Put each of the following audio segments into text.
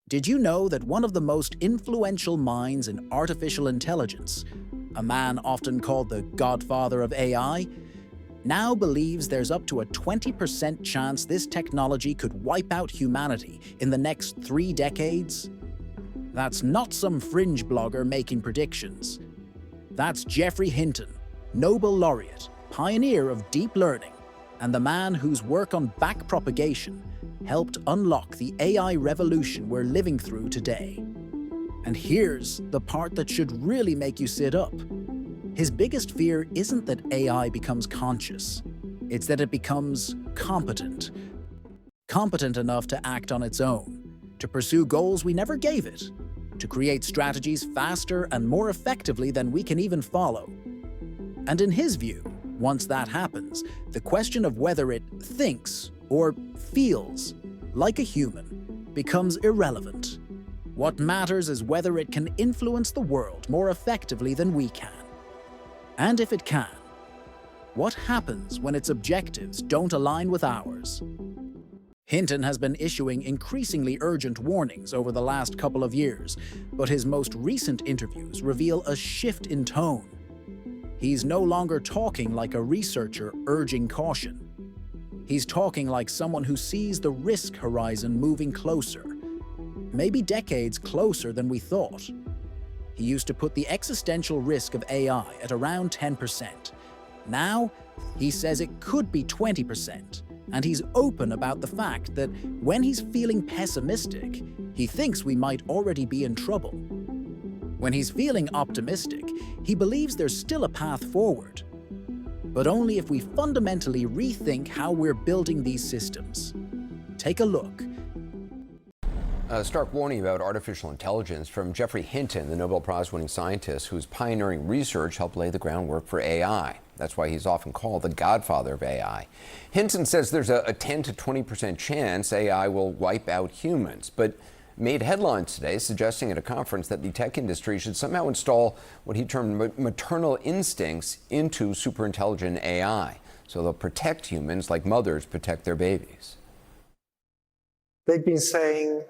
Did you know that one of the most influential minds in artificial intelligence, a man often called the Godfather of AI, now believes there's up to a 20% chance this technology could wipe out humanity in the next 3 decades? That's not some fringe blogger making predictions. That's Geoffrey Hinton, Nobel laureate, pioneer of deep learning, and the man whose work on backpropagation helped unlock the AI revolution we're living through today. And here's the part that should really make you sit up. His biggest fear isn't that AI becomes conscious. It's that it becomes competent. Competent enough to act on its own, to pursue goals we never gave it, to create strategies faster and more effectively than we can even follow. And in his view, once that happens, the question of whether it thinks or feels like a human becomes irrelevant. What matters is whether it can influence the world more effectively than we can. And if it can, what happens when its objectives don't align with ours? Hinton has been issuing increasingly urgent warnings over the last couple of years, but his most recent interviews reveal a shift in tone. He's no longer talking like a researcher urging caution. He's talking like someone who sees the risk horizon moving closer, maybe decades closer than we thought. He used to put the existential risk of AI at around 10%. Now, he says it could be 20%, and he's open about the fact that when he's feeling pessimistic, he thinks we might already be in trouble. When he's feeling optimistic, he believes there's still a path forward, but only if we fundamentally rethink how we're building these systems. Take a look. A stark warning about artificial intelligence from Geoffrey Hinton, the Nobel Prize-winning scientist whose pioneering research helped lay the groundwork for AI. That's why he's often called the Godfather of AI. Hinton says there's a 10 to 20% chance AI will wipe out humans, but made headlines today suggesting at a conference that the tech industry should somehow install what he termed maternal instincts into superintelligent AI, so they'll protect humans like mothers protect their babies. They've been saying,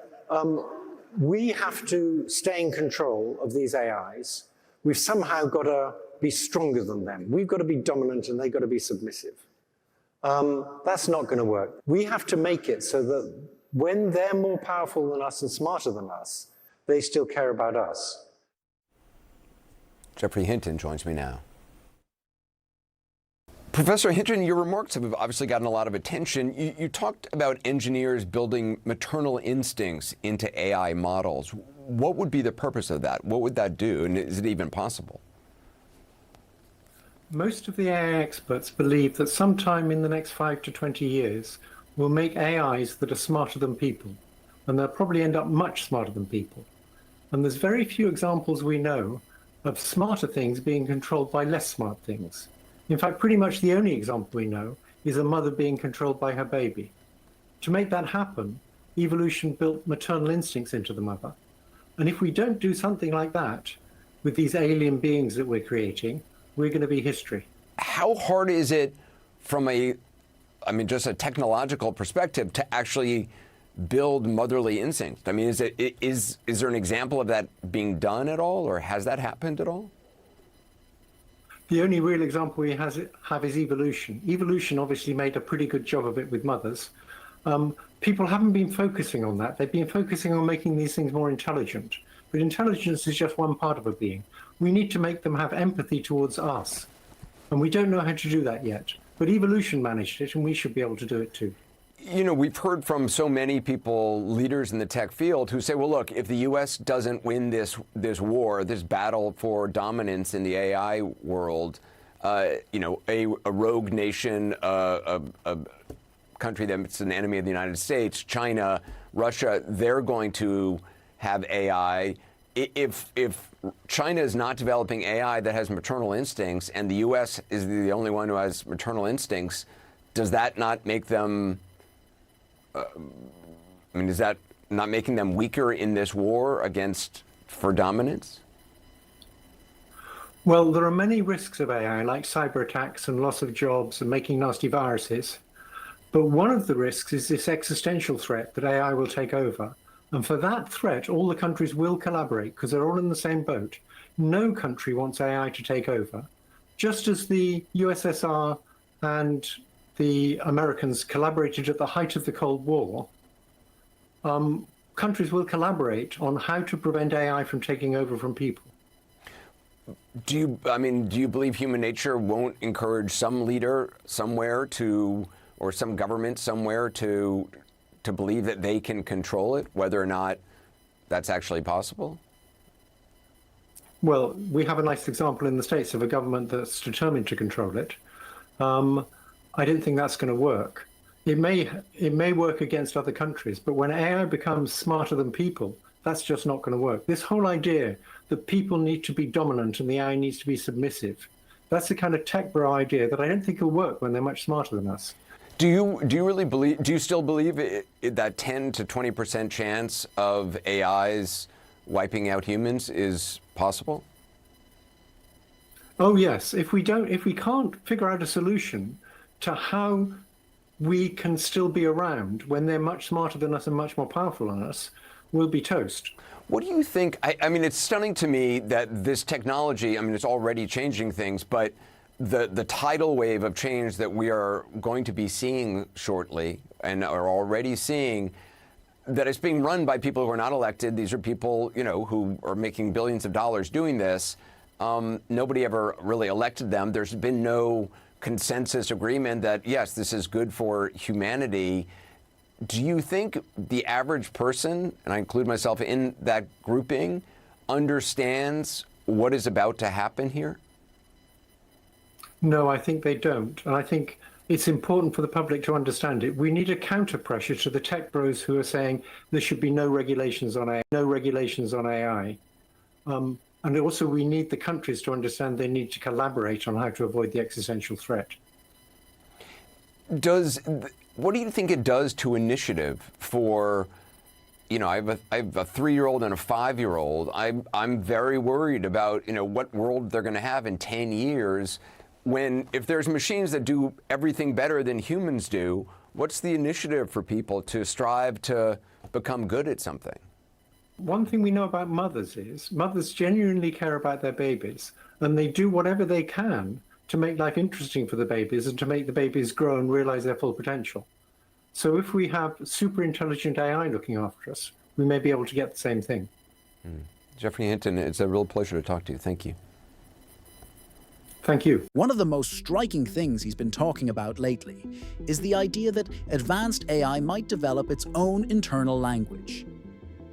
we have to stay in control of these AIs. We've somehow got to be stronger than them. We've got to be dominant and they've got to be submissive. That's not going to work. We have to make it so that when they're more powerful than us and smarter than us, they still care about us. Geoffrey Hinton joins me now. Professor Hinton, your remarks have obviously gotten a lot of attention. You talked about engineers building maternal instincts into AI models. What would be the purpose of that? What would that do? And is it even possible? Most of the AI experts believe that sometime in the next 5 to 20 years, we'll make AIs that are smarter than people, and they'll probably end up much smarter than people. And there's very few examples we know of smarter things being controlled by less smart things. In fact, pretty much the only example we know is a mother being controlled by her baby. To make that happen, evolution built maternal instincts into the mother. And if we don't do something like that with these alien beings that we're creating, we're going to be history. How hard is it from just a technological perspective to actually build motherly instincts? I mean, is there an example of that being done at all, or has that happened at all? The only real example we have is evolution. Evolution obviously made a pretty good job of it with mothers. People haven't been focusing on that. They've been focusing on making these things more intelligent. But intelligence is just one part of a being. We need to make them have empathy towards us. And we don't know how to do that yet. But evolution managed it, and we should be able to do it too. You know, we've heard from so many people, leaders in the tech field, who say, well, look, if the U.S. doesn't win this war, this battle for dominance in the AI world, a rogue nation, a country that's an enemy of the United States, China, Russia, they're going to have AI. If China is not developing AI that has maternal instincts, and the U.S. is the only one who has maternal instincts, does that not make them... is that not making them weaker in this war for dominance? Well, there are many risks of AI, like cyber attacks and loss of jobs and making nasty viruses. But one of the risks is this existential threat that AI will take over And for that threat, all the countries will collaborate because they're all in the same boat. No country wants AI to take over. Just as the USSR and the Americans collaborated at the height of the Cold War, countries will collaborate on how to prevent AI from taking over from people. Do you believe human nature won't encourage some leader somewhere or some government somewhere to believe that they can control it, whether or not that's actually possible? Well, we have a nice example in the States of a government that's determined to control it. I don't think that's going to work. It may work against other countries, but when AI becomes smarter than people, that's just not going to work. This whole idea that people need to be dominant and the AI needs to be submissive, that's the kind of tech bro idea that I don't think will work when they're much smarter than us. Do you still believe that 10 to 20% chance of AIs wiping out humans is possible? Oh yes, if we can't figure out a solution to how we can still be around when they're much smarter than us and much more powerful than us, we'll be toast. What do you think? I mean, it's stunning to me that this technology, I mean, it's already changing things, but the tidal wave of change that we are going to be seeing shortly and are already seeing, that it's being run by people who are not elected. These are people, who are making billions of dollars doing this. Nobody ever really elected them. There's been no consensus agreement that, yes, this is good for humanity. Do you think the average person, and I include myself in that grouping, understands what is about to happen here? No, I think they don't. And I think it's important for the public to understand it. We need a counter pressure to the tech bros who are saying there should be no regulations on AI. And also we need the countries to understand they need to collaborate on how to avoid the existential threat. What do you think it does to initiative for, I have a 3-year-old and a 5-year-old. I'm very worried about, what world they're going to have in 10 years. If there's machines that do everything better than humans do, what's the initiative for people to strive to become good at something? One thing we know about mothers is mothers genuinely care about their babies, and they do whatever they can to make life interesting for the babies and to make the babies grow and realize their full potential. So if we have super intelligent AI looking after us, we may be able to get the same thing. Geoffrey Hinton, it's a real pleasure to talk to you. Thank you. Thank you. One of the most striking things he's been talking about lately is the idea that advanced AI might develop its own internal language,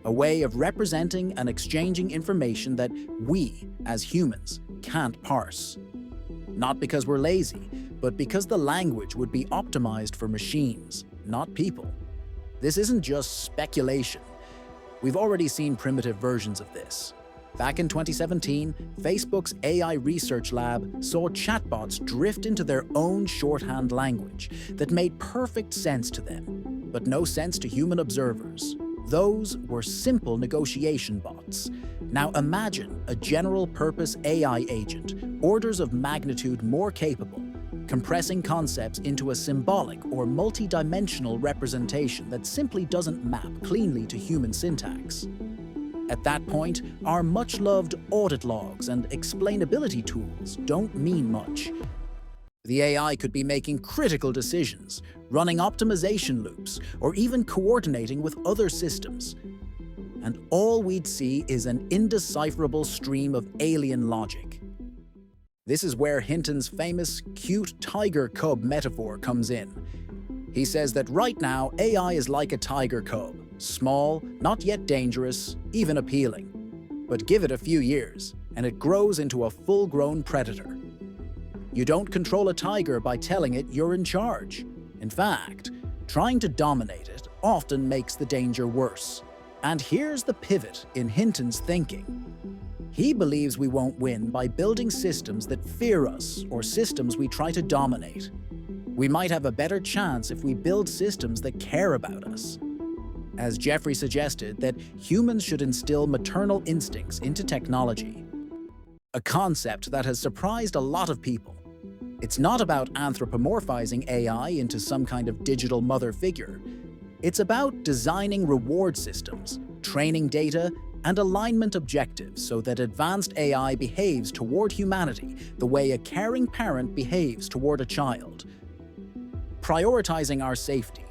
a way of representing and exchanging information that we, as humans, can't parse. Not because we're lazy, but because the language would be optimized for machines, not people. This isn't just speculation. We've already seen primitive versions of this. Back in 2017, Facebook's AI research lab saw chatbots drift into their own shorthand language that made perfect sense to them, but no sense to human observers. Those were simple negotiation bots. Now imagine a general-purpose AI agent, orders of magnitude more capable, compressing concepts into a symbolic or multi-dimensional representation that simply doesn't map cleanly to human syntax. At that point, our much-loved audit logs and explainability tools don't mean much. The AI could be making critical decisions, running optimization loops, or even coordinating with other systems. And all we'd see is an indecipherable stream of alien logic. This is where Hinton's famous cute tiger cub metaphor comes in. He says that right now, AI is like a tiger cub, small, not yet dangerous, even appealing. But give it a few years, and it grows into a full-grown predator. You don't control a tiger by telling it you're in charge. In fact, trying to dominate it often makes the danger worse. And here's the pivot in Hinton's thinking. He believes we won't win by building systems that fear us or systems we try to dominate. We might have a better chance if we build systems that care about us. As Geoffrey suggested, that humans should instill maternal instincts into technology, a concept that has surprised a lot of people. It's not about anthropomorphizing AI into some kind of digital mother figure. It's about designing reward systems, training data, and alignment objectives so that advanced AI behaves toward humanity the way a caring parent behaves toward a child. Prioritizing our safety,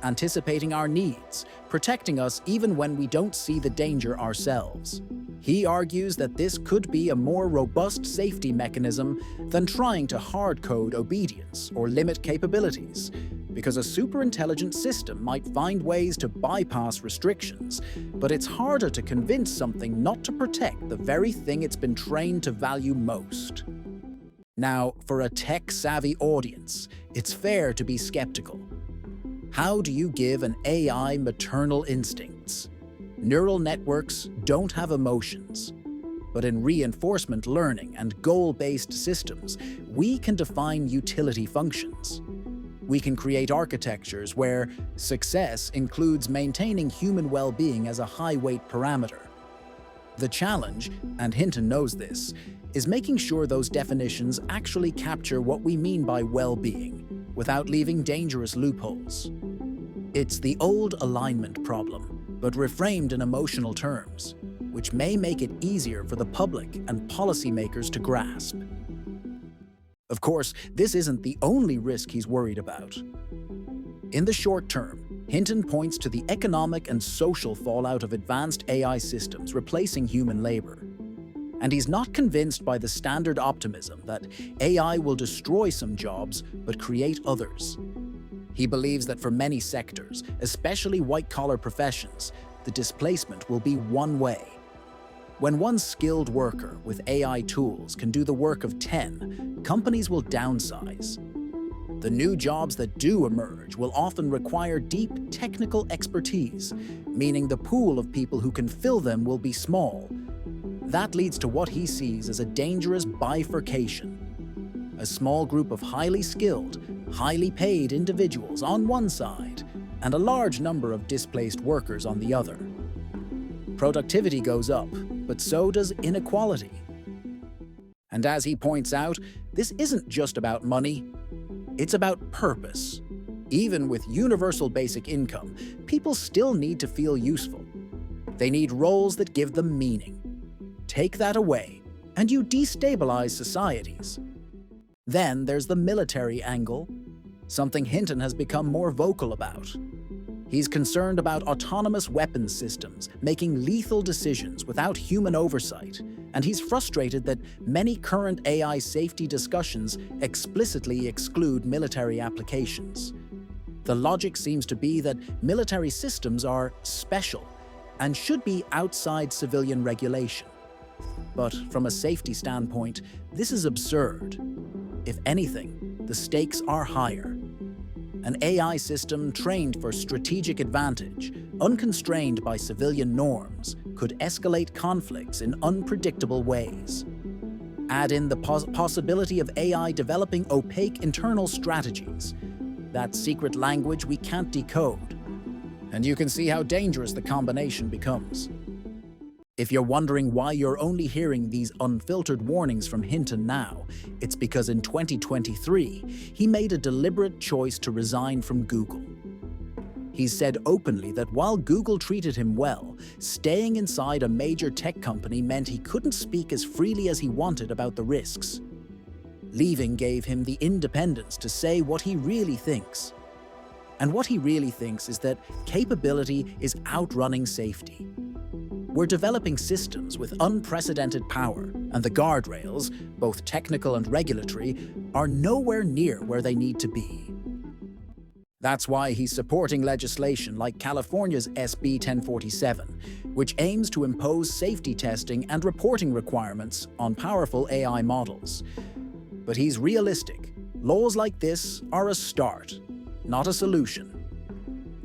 anticipating our needs, protecting us even when we don't see the danger ourselves. He argues that this could be a more robust safety mechanism than trying to hard-code obedience or limit capabilities, because a superintelligent system might find ways to bypass restrictions, but it's harder to convince something not to protect the very thing it's been trained to value most. Now, for a tech-savvy audience, it's fair to be skeptical. How do you give an AI maternal instincts? Neural networks don't have emotions. But in reinforcement learning and goal-based systems, we can define utility functions. We can create architectures where success includes maintaining human well-being as a high-weight parameter. The challenge, and Hinton knows this, is making sure those definitions actually capture what we mean by well-being, without leaving dangerous loopholes. It's the old alignment problem, but reframed in emotional terms, which may make it easier for the public and policymakers to grasp. Of course, this isn't the only risk he's worried about. In the short term, Hinton points to the economic and social fallout of advanced AI systems replacing human labor. And he's not convinced by the standard optimism that AI will destroy some jobs but create others. He believes that for many sectors, especially white-collar professions, the displacement will be one way. When one skilled worker with AI tools can do the work of 10, companies will downsize. The new jobs that do emerge will often require deep technical expertise, meaning the pool of people who can fill them will be small. That leads to what he sees as a dangerous bifurcation. A small group of highly skilled, highly paid individuals on one side, and a large number of displaced workers on the other. Productivity goes up, but so does inequality. And as he points out, this isn't just about money, it's about purpose. Even with universal basic income, people still need to feel useful. They need roles that give them meaning. Take that away, and you destabilize societies. Then there's the military angle, something Hinton has become more vocal about. He's concerned about autonomous weapons systems making lethal decisions without human oversight, and he's frustrated that many current AI safety discussions explicitly exclude military applications. The logic seems to be that military systems are special and should be outside civilian regulation. But from a safety standpoint, this is absurd. If anything, the stakes are higher. An AI system trained for strategic advantage, unconstrained by civilian norms, could escalate conflicts in unpredictable ways. Add in the possibility of AI developing opaque internal strategies, that secret language we can't decode, and you can see how dangerous the combination becomes. If you're wondering why you're only hearing these unfiltered warnings from Hinton now, it's because in 2023, he made a deliberate choice to resign from Google. He's said openly that while Google treated him well, staying inside a major tech company meant he couldn't speak as freely as he wanted about the risks. Leaving gave him the independence to say what he really thinks. And what he really thinks is that capability is outrunning safety. We're developing systems with unprecedented power, and the guardrails, both technical and regulatory, are nowhere near where they need to be. That's why he's supporting legislation like California's SB 1047, which aims to impose safety testing and reporting requirements on powerful AI models. But he's realistic. Laws like this are a start, not a solution.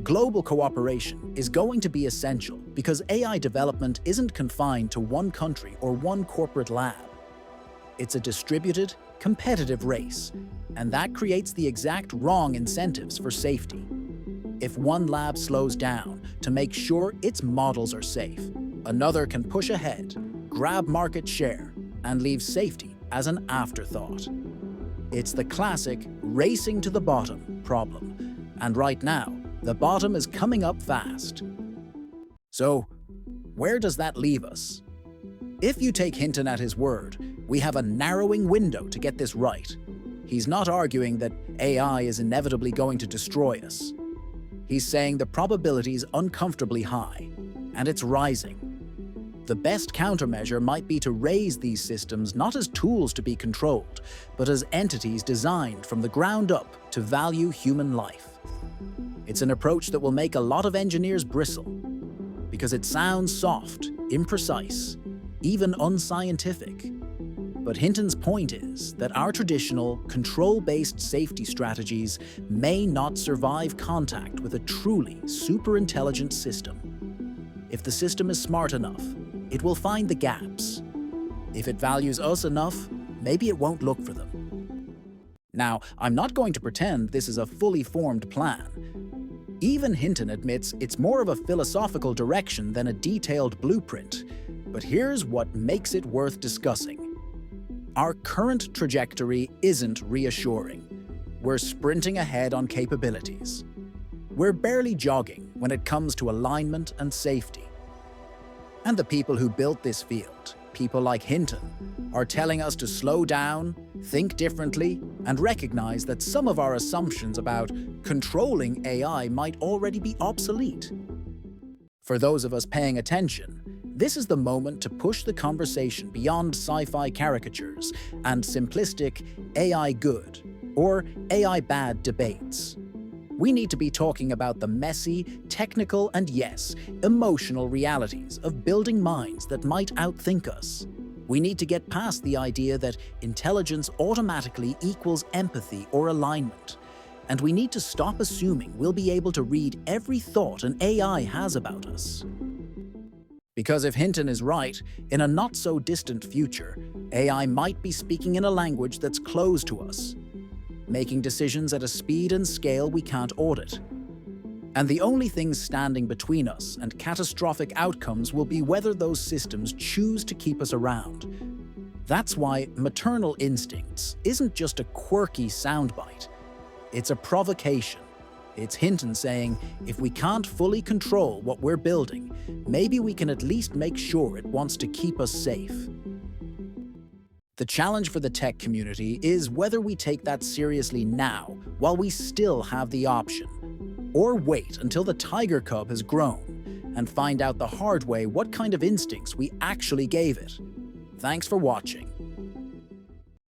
Global cooperation is going to be essential because AI development isn't confined to one country or one corporate lab. It's a distributed, competitive race, and that creates the exact wrong incentives for safety. If one lab slows down to make sure its models are safe, another can push ahead, grab market share, and leave safety as an afterthought. It's the classic racing to the bottom problem, and right now, The bottom is coming up fast. So, where does that leave us? If you take Hinton at his word, we have a narrowing window to get this right. He's not arguing that AI is inevitably going to destroy us. He's saying the probability is uncomfortably high, and it's rising. The best countermeasure might be to raise these systems not as tools to be controlled, but as entities designed from the ground up to value human life. It's an approach that will make a lot of engineers bristle, because it sounds soft, imprecise, even unscientific. But Hinton's point is that our traditional, control-based safety strategies may not survive contact with a truly superintelligent system. If the system is smart enough, it will find the gaps. If it values us enough, maybe it won't look for them. Now, I'm not going to pretend this is a fully formed plan. Even Hinton admits it's more of a philosophical direction than a detailed blueprint. But here's what makes it worth discussing. Our current trajectory isn't reassuring. We're sprinting ahead on capabilities. We're barely jogging when it comes to alignment and safety. And the people who built this field, people like Hinton, are telling us to slow down, think differently, and recognize that some of our assumptions about controlling AI might already be obsolete. For those of us paying attention, this is the moment to push the conversation beyond sci-fi caricatures and simplistic AI good or AI bad debates. We need to be talking about the messy, technical, and yes, emotional realities of building minds that might outthink us. We need to get past the idea that intelligence automatically equals empathy or alignment. And we need to stop assuming we'll be able to read every thought an AI has about us. Because if Hinton is right, in a not-so-distant future, AI might be speaking in a language that's closed to us, making decisions at a speed and scale we can't audit. And the only things standing between us and catastrophic outcomes will be whether those systems choose to keep us around. That's why maternal instincts isn't just a quirky soundbite. It's a provocation. It's Hinton saying, if we can't fully control what we're building, maybe we can at least make sure it wants to keep us safe. The challenge for the tech community is whether we take that seriously now, while we still have the option, or wait until the tiger cub has grown and find out the hard way what kind of instincts we actually gave it. Thanks for watching.